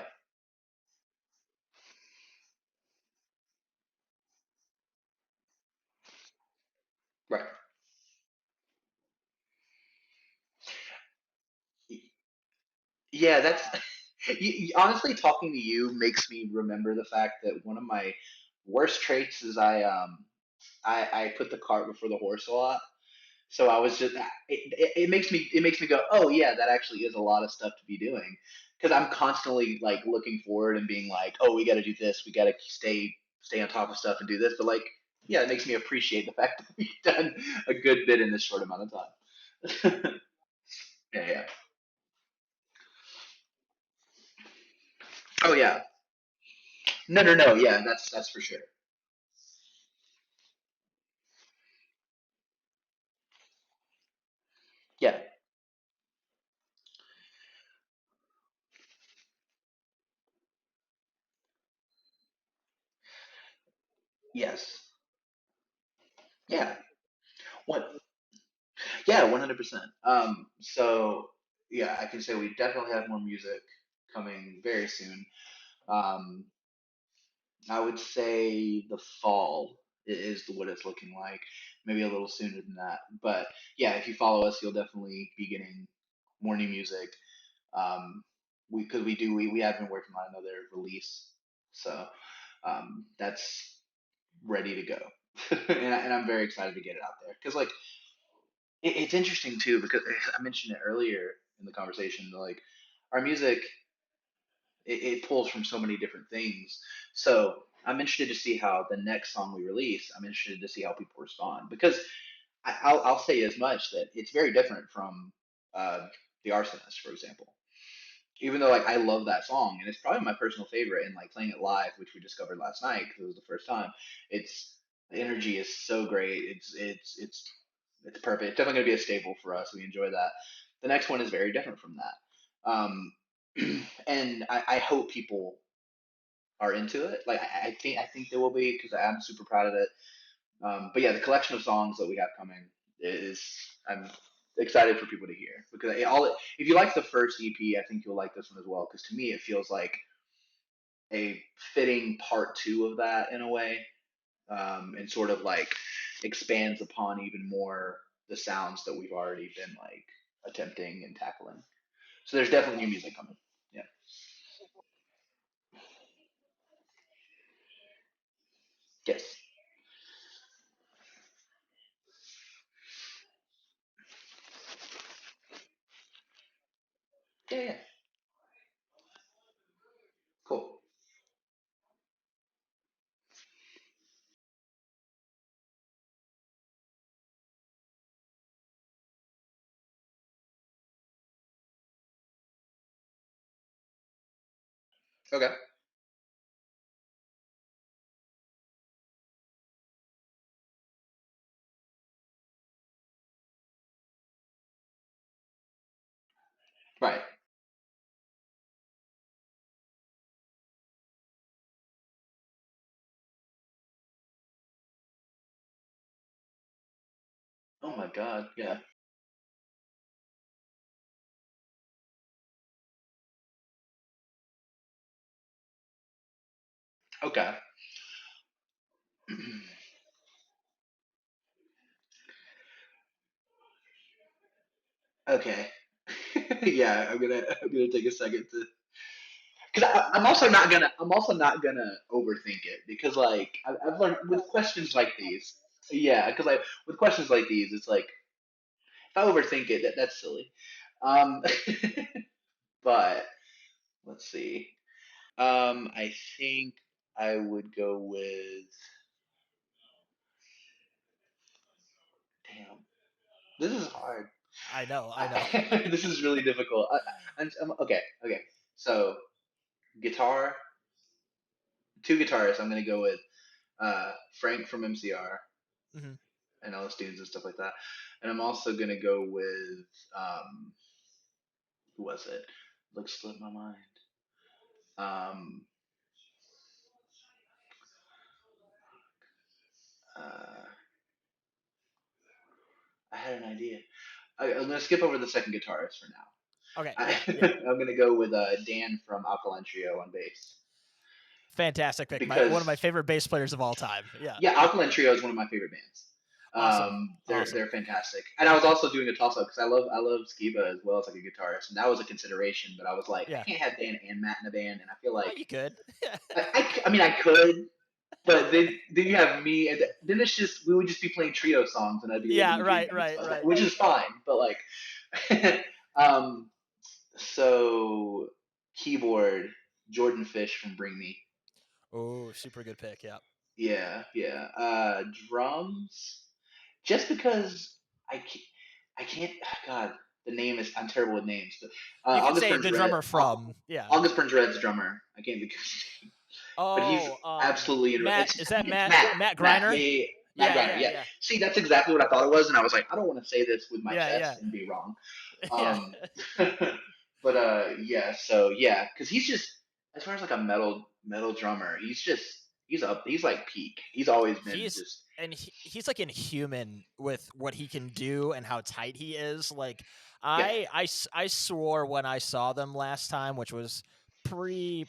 S2: Right. Yeah, that's honestly talking to you makes me remember the fact that one of my worst traits is I put the cart before the horse a lot. So I was just it makes me go, oh yeah, that actually is a lot of stuff to be doing because I'm constantly like looking forward and being like, oh, we got to do this, we got to stay on top of stuff and do this. But like, yeah, it makes me appreciate the fact that we've done a good bit in this short amount of time. Yeah, yeah. Oh yeah. No, no, no. Yeah, that's for sure. Yeah. Yes. Yeah. What? Yeah, 100%. So yeah, I can say we definitely have more music coming very soon. Um, I would say the fall is what it's looking like. Maybe a little sooner than that. But yeah, if you follow us, you'll definitely be getting more new music. We because we have been working on another release, so that's ready to go, and I'm very excited to get it out there because like it's interesting too because I mentioned it earlier in the conversation. Like our music, it pulls from so many different things. So I'm interested to see how the next song we release. I'm interested to see how people respond because I'll say as much that it's very different from uh, the Arsonist, for example. Even though like I love that song and it's probably my personal favorite, and like playing it live, which we discovered last night because it was the first time. It's the energy is so great. It's perfect. It's definitely gonna be a staple for us. We enjoy that. The next one is very different from that, and I hope people are into it. Like I think they will be because I'm super proud of it. But yeah, the collection of songs that we have coming is I'm excited for people to hear because if you like the first EP, I think you'll like this one as well because to me it feels like a fitting part two of that in a way, and sort of like expands upon even more the sounds that we've already been like attempting and tackling. So there's definitely new music coming. Yeah. Yes. Yeah. Yeah. Cool. Okay. Right. Oh my God. Yeah. Okay. Okay. Yeah, I'm gonna take a second to because I'm also not gonna overthink it because like I've learned with questions like these. Yeah, because like with questions like these, it's like if I overthink it, that's silly. Um, but let's see. I think I would go with. Damn, this is hard.
S3: I know, I know.
S2: This is really difficult. Okay, okay. So guitar, two guitarists. I'm gonna go with Frank from MCR
S3: Hmm.
S2: and Ellis Dunes and stuff like that. And I'm also gonna go with um, who was it? Look, slipped my mind. Um, uh, I had an idea. I'm gonna skip over the second guitarist for now.
S3: Okay, yeah, yeah.
S2: I'm gonna go with Dan from Alkaline Trio on bass
S3: Fantastic pick. One of my
S2: because
S3: favorite bass players of all time. Yeah.
S2: yeah, Alkaline Trio is one of my favorite bands.
S3: Awesome.
S2: They're
S3: Awesome.
S2: they're fantastic, and I was also doing a toss up because I love Skiba as well as like a guitarist, and that was a consideration. But I was like, I
S3: Yeah.
S2: can't have Dan and Matt in a band, and I feel
S3: Oh,
S2: like
S3: you could.
S2: I mean I could, but then you have me, and then it's just we would just be playing trio songs, and I'd be
S3: Yeah,
S2: living the dream
S3: right,
S2: every
S3: right,
S2: time,
S3: right.
S2: which is fine. But like, um, so keyboard Jordan Fish from Bring Me.
S3: Oh, super good pick. Yeah.
S2: Yeah, yeah. Drums, just because I can't, I can't. God, the name is I'm terrible with names, but
S3: You could
S2: August
S3: say
S2: Burns
S3: the
S2: Red.
S3: drummer from. Yeah.
S2: August Burns Red's drummer. I can't think but he's
S3: Oh,
S2: absolutely
S3: Matt.
S2: it's
S3: Is
S2: I
S3: that
S2: think it's
S3: Matt?
S2: Matt.
S3: Matt
S2: Matt, yeah,
S3: Griner?
S2: yeah, yeah. Matt
S3: Yeah,
S2: Griner,
S3: yeah,
S2: yeah.
S3: yeah,
S2: See, that's exactly what I thought it was, and I was like, I don't want to say this with my
S3: yeah, yeah,
S2: chest and be wrong.
S3: yeah,
S2: Um, but yeah, so yeah, because he's just as far as like a metal drummer, he's like peak. He's always been
S3: he's
S2: just
S3: he's like inhuman with what he can do and how tight he is. Like
S2: yeah,
S3: I swore when I saw them last time, which was pre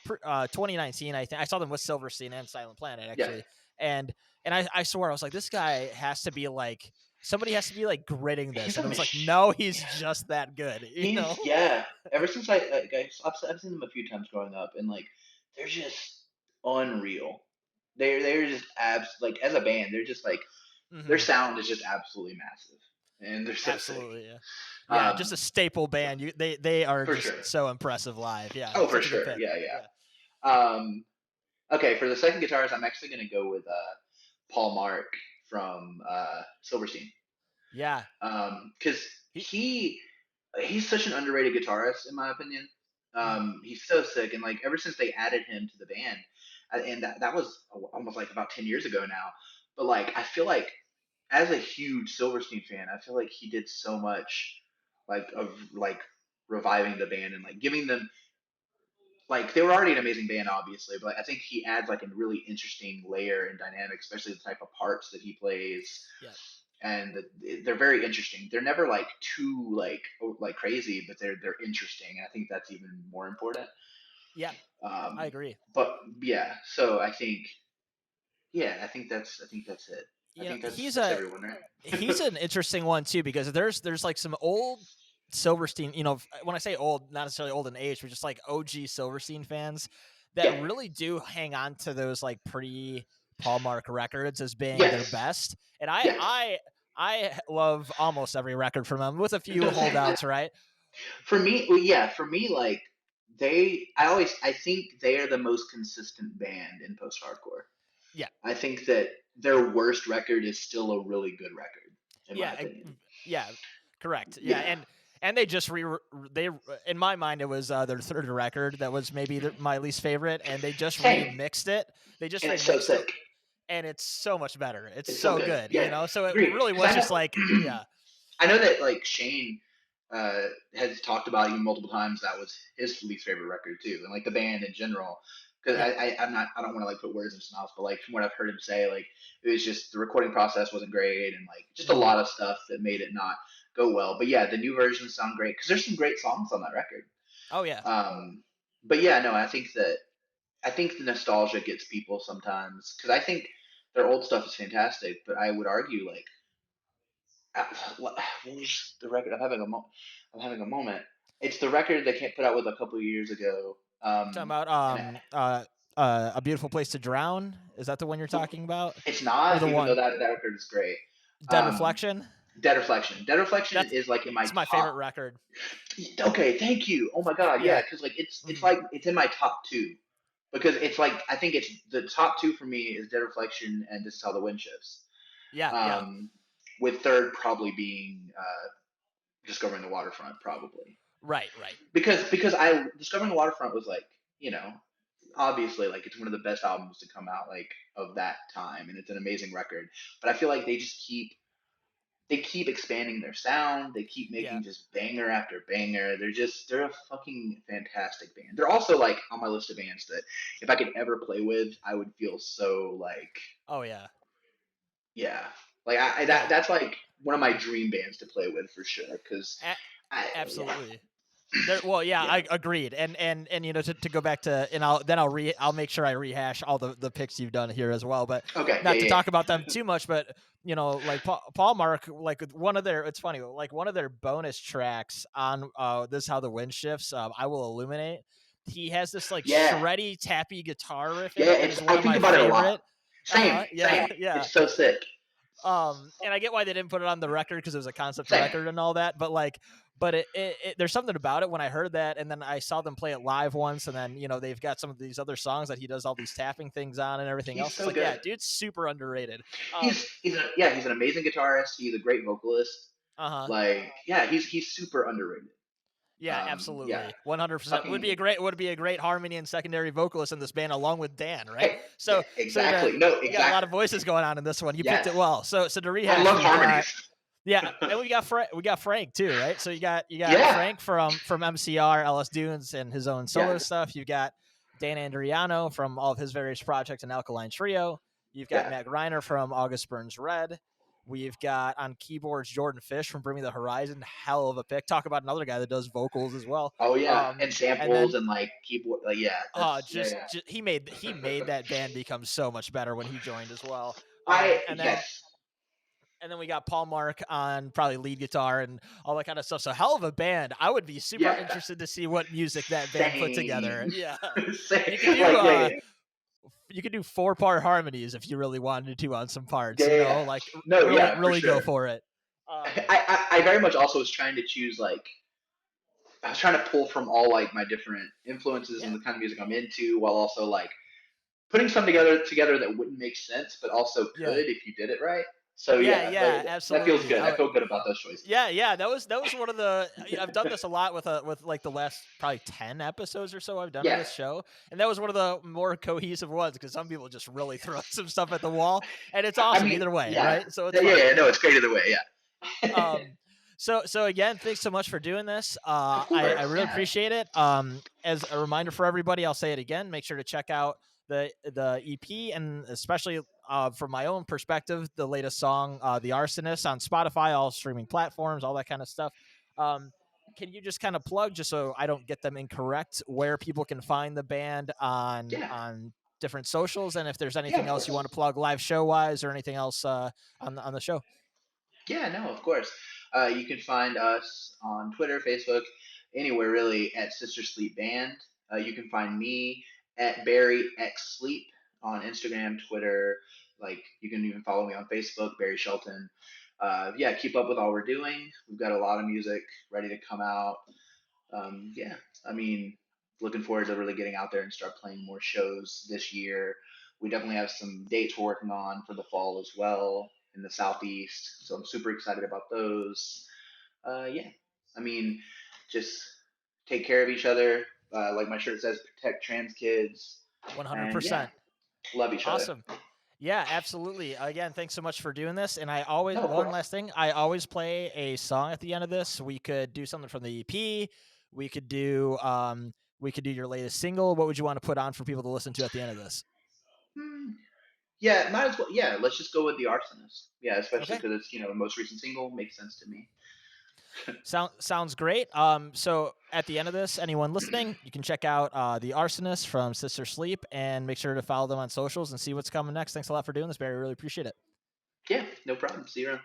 S3: 2019. I think I saw them with Silverstein and Silent Planet
S2: yeah.
S3: actually, and I swore I was like, this guy has to be like somebody has to be like gritting this,
S2: He's
S3: and
S2: a
S3: it was like,
S2: machine.
S3: no, he's
S2: Yeah.
S3: just that good, you know?
S2: He's yeah. Ever since I've seen them a few times growing up, and like they're just unreal. They're just like as a band, they're just like their
S3: Hmm.
S2: sound is just absolutely massive, and they're so sick.
S3: Absolutely, yeah. Yeah, just
S2: Um,
S3: a staple
S2: so
S3: band. They are
S2: for
S3: just
S2: sure.
S3: so impressive live. Yeah,
S2: Oh, for
S3: such a good
S2: sure.
S3: pick.
S2: Yeah,
S3: Yeah.
S2: yeah. Okay, for the second guitarist, I'm actually gonna go with Paul Mark from Silverstein.
S3: Yeah.
S2: Because
S3: He
S2: he's such an underrated guitarist in my opinion.
S3: mhm.
S2: He's so sick, and like ever since they added him to the band, and that was almost like about 10 years ago now. But like I feel like as a huge Silverstein fan, I feel like he did so much like of like reviving the band and like giving them like they were already an amazing band, obviously, but I think he adds like a really interesting layer and dynamic, especially the type of parts that he plays.
S3: Yeah.
S2: And they're very interesting. They're never like too like crazy, but they're interesting, and I think that's even more important.
S3: Yeah, I agree.
S2: But yeah, so I think that's it. I
S3: You know,
S2: think that's everyone,
S3: he's
S2: right?
S3: an interesting one too, because there's like some old Silverstein, when I say old, not necessarily old in age, but just like OG Silverstein fans that
S2: Yeah.
S3: really do hang on to those like pre Paul Mark records as being their
S2: Yes.
S3: best. And
S2: Yes.
S3: I love almost every record from them, with a few holdouts, right?
S2: For me, like I think they are the most consistent band in post hardcore.
S3: Yeah.
S2: I think that their worst record is still a really good record, in my
S3: Yeah,
S2: opinion.
S3: yeah, correct. Yeah,
S2: Yeah.
S3: and they just they in my mind it was their third record that was maybe my least favorite, and they just
S2: Same.
S3: remixed it. They just
S2: And it's so
S3: remixed it,
S2: sick.
S3: and it's so much better. It's
S2: It's so
S3: so
S2: good.
S3: good,
S2: Yeah.
S3: So it
S2: Agreed.
S3: really
S2: 'Cause
S3: was just like, yeah,
S2: I know that like Shane has talked about even multiple times that was his least favorite record too, and like the band in general. Because
S3: yeah,
S2: I don't want to like put words in his mouth, but like from what I've heard him say, like it was just the recording process wasn't great, and like just a
S3: mhm.
S2: lot of stuff that made it not go well. But yeah, the new versions sound great because there's some great songs on that record.
S3: Oh yeah,
S2: But yeah, no, I think the nostalgia gets people sometimes because I think their old stuff is fantastic, but I would argue like what was the record? I'm having a moment. It's the record they can't put out with a couple of years ago.
S3: talking about
S2: And
S3: A Beautiful Place to Drown. Is that the one you're talking about,
S2: it's
S3: or
S2: not,
S3: the
S2: even though
S3: one
S2: that record is great.
S3: Dead
S2: Um,
S3: Reflection?
S2: Dead Reflection. Dead Reflection
S3: That's
S2: is like in my
S3: it's my
S2: top.
S3: favorite record.
S2: Okay, thank you. Oh my god, yeah,
S3: Yeah,
S2: because like it's
S3: mhm.
S2: like it's in my top two because it's like I think it's the top two for me is Dead Reflection and This Is How the Wind Shifts.
S3: Yeah, yeah,
S2: Um, with third probably being Discovering the Waterfront, probably.
S3: right, right.
S2: Because I Discovering the Waterfront was like, you know, obviously like it's one of the best albums to come out like of that time, and it's an amazing record. But I feel like they keep expanding their sound. They keep
S3: Yeah.
S2: making just banger after banger. They're a fucking fantastic band. They're also like on my list of bands that if I could ever play with, I would feel so like
S3: Oh yeah.
S2: yeah, like
S3: Yeah.
S2: that's like one of my dream bands to play with for sure. Because
S3: A-
S2: yeah,
S3: absolutely. Well, yeah,
S2: yeah.
S3: I agreed, and to go back to, and I'll make sure I rehash all the picks you've done here as well, but
S2: Okay,
S3: not to
S2: yeah.
S3: talk about them too much. But like Paul Mark, like one of their, it's funny, like one of their bonus tracks on This Is How the Wind Shifts, I Will Illuminate. He has this like
S2: Yeah,
S3: shreddy tappy guitar riff in
S2: yeah.
S3: it that is
S2: It's
S3: one
S2: I
S3: of
S2: think
S3: my
S2: about it a lot.
S3: favorite.
S2: Same,
S3: Yeah,
S2: same.
S3: yeah.
S2: It's so sick.
S3: And I get why they didn't put it on the record because it was a concept
S2: Same.
S3: record and all that, but like, but there's something about it when I heard that, and then I saw them play it live once, and then they've got some of these other songs that he does all these tapping things on and everything
S2: He's
S3: else. It's
S2: so
S3: like, yeah,
S2: good.
S3: dude's super underrated.
S2: He's an amazing guitarist. He's a great vocalist.
S3: Uh huh.
S2: Like yeah, he's super underrated.
S3: Yeah,
S2: Yeah,
S3: absolutely, 100%. Would
S2: fucking
S3: be a great harmony and secondary vocalist in this band along with Dan, right?
S2: hey, yeah,
S3: So
S2: exactly. No,
S3: you got a lot of
S2: exactly.
S3: voices going on in this one. You picked
S2: Yes,
S3: it well. So to
S2: I
S3: rehash,
S2: love
S3: we've got.
S2: harmonies.
S3: Yeah, and we got Frank too, right? So you got
S2: Yeah,
S3: Frank from MCR, LS Dunes, and his own
S2: yeah,
S3: solo stuff. You've got Dan Andriano from all of his various projects in Alkaline Trio. You've got
S2: yeah.
S3: Matt Greiner from August Burns Red. We've got on keyboards Jordan Fish from Bring Me the Horizon. Hell of a pick. Talk about another guy that does vocals as well.
S2: Oh yeah, and
S3: And
S2: samples
S3: then
S2: and like keyboard. Like yeah, that's
S3: just he made that band become so much better when he joined as well.
S2: I
S3: And then
S2: yes.
S3: and then we got Paul Mark on probably lead guitar and all that kind of stuff. So hell of a band. I would be super
S2: Yeah,
S3: interested to see what music that band put together.
S2: same.
S3: Yeah.
S2: Same.
S3: You could do
S2: Like yeah,
S3: you could do 4-part harmonies if you really wanted to on some parts,
S2: yeah.
S3: like
S2: No,
S3: really
S2: yeah, for
S3: really go
S2: sure.
S3: for it.
S2: I very much also was trying to choose like I was trying to pull from all like my different influences
S3: Yeah.
S2: and the kind of music I'm into, while also like putting some together that wouldn't make sense, but also
S3: Yeah.
S2: could if you did it right. So
S3: Yeah,
S2: yeah,
S3: yeah,
S2: that feels
S3: absolutely.
S2: good. I feel good about those choices.
S3: Yeah. That was one of the. I've done this a lot with like the last probably 10 episodes or so I've done of
S2: Yeah,
S3: this show, and that was one of the more cohesive ones because some people just really throw some stuff at the wall, and it's
S2: I
S3: awesome
S2: mean,
S3: either way,
S2: yeah,
S3: right? So it's
S2: yeah,
S3: fun.
S2: yeah. No, it's great either way. Yeah,
S3: Um, So again, thanks so much for doing this.
S2: Of
S3: I
S2: course,
S3: really
S2: yeah.
S3: appreciate it. As a reminder for everybody, I'll say it again. Make sure to check out the EP, and especially from my own perspective, the latest song, "The Arsonist," on Spotify, all streaming platforms, all that kind of stuff. Um, can you just kind of plug, just so I don't get them incorrect, where people can find the band
S2: Yeah,
S3: on different socials, and if there's
S2: yeah,
S3: anything
S2: of
S3: else you want to
S2: course.
S3: plug live show wise or anything else on the show?
S2: Yeah, no, of course. You can find us on Twitter, Facebook, anywhere really at Sister Sleep Band. You can find me at Barry X Sleep on Instagram, Twitter. Like you can even follow me on Facebook, Barry Shelton. Yeah, keep up with all we're doing. We've got a lot of music ready to come out. Yeah, I mean, looking forward to really getting out there and start playing more shows this year. We definitely have some dates we're working on for the fall as well in the southeast, so I'm super excited about those. Yeah, I mean, just take care of each other. Like my shirt says, protect trans kids, and yeah,
S3: 100%.
S2: love each other.
S3: Awesome. Yeah, absolutely. Again, thanks so much for doing this. And I always,
S2: No, of
S3: one
S2: course.
S3: last thing, I always play a song at the end of this. We could do something from the EP. We could do, we could do your latest single. What would you want to put on for people to listen to at the end of this?
S2: Hmm. Yeah, might as well. Yeah, let's just go with the arsonist. Yeah, especially
S3: Okay.
S2: because it's the most recent single makes sense to me.
S3: Sounds great. So at the end of this, anyone listening, you can check out the Arsonist from Sister Sleep, and make sure to follow them on socials and see what's coming next. Thanks a lot for doing this, Barry. Really appreciate it.
S2: Yeah, no problem. See you around.